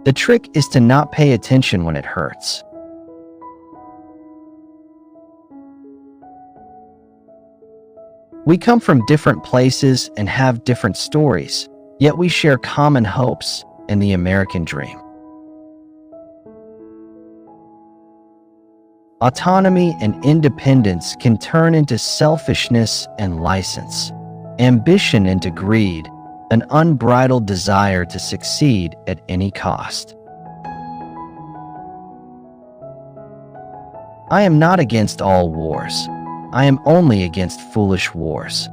The trick is to not pay attention when it hurts. We come from different places and have different stories, yet we share common hopes in the American dream. Autonomy and independence can turn into selfishness and license, ambition into greed, an unbridled desire to succeed at any cost. I am not against all wars. I am only against foolish wars.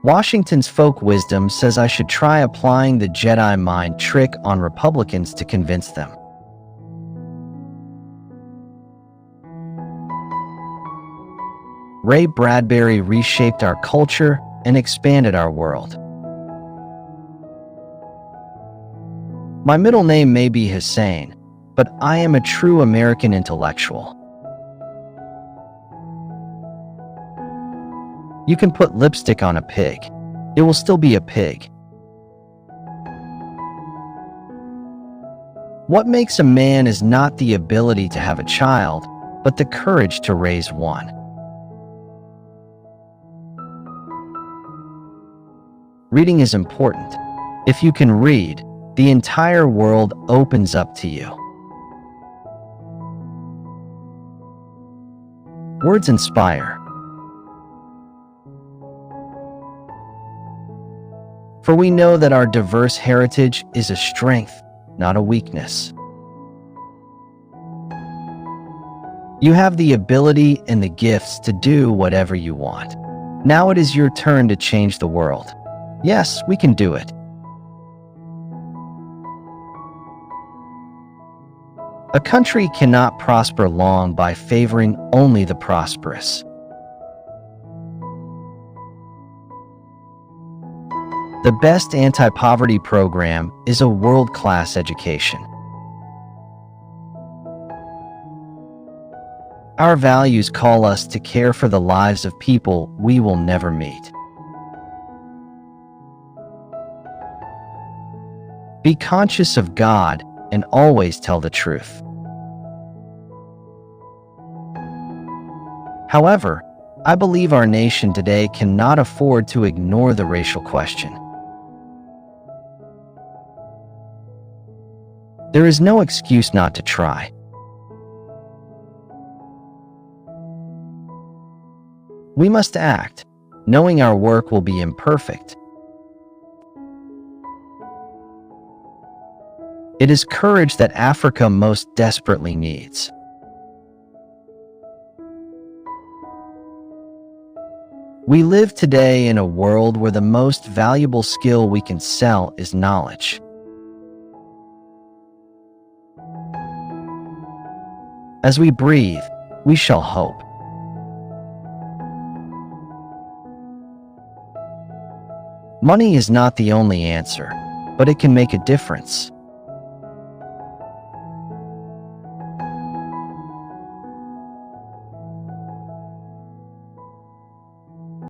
Washington's folk wisdom says I should try applying the Jedi mind trick on Republicans to convince them. Ray Bradbury reshaped our culture and expanded our world. My middle name may be Hussein, but I am a true American intellectual. You can put lipstick on a pig. It will still be a pig. What makes a man is not the ability to have a child, but the courage to raise one. Reading is important. If you can read, the entire world opens up to you. Words inspire. For we know that our diverse heritage is a strength, not a weakness. You have the ability and the gifts to do whatever you want. Now it is your turn to change the world. Yes, we can do it. A country cannot prosper long by favoring only the prosperous. The best anti-poverty program is a world-class education. Our values call us to care for the lives of people we will never meet. Be conscious of God and always tell the truth. However, I believe our nation today cannot afford to ignore the racial question. There is no excuse not to try. We must act, knowing our work will be imperfect. It is courage that Africa most desperately needs. We live today in a world where the most valuable skill we can sell is knowledge. As we breathe, we shall hope. Money is not the only answer, but it can make a difference.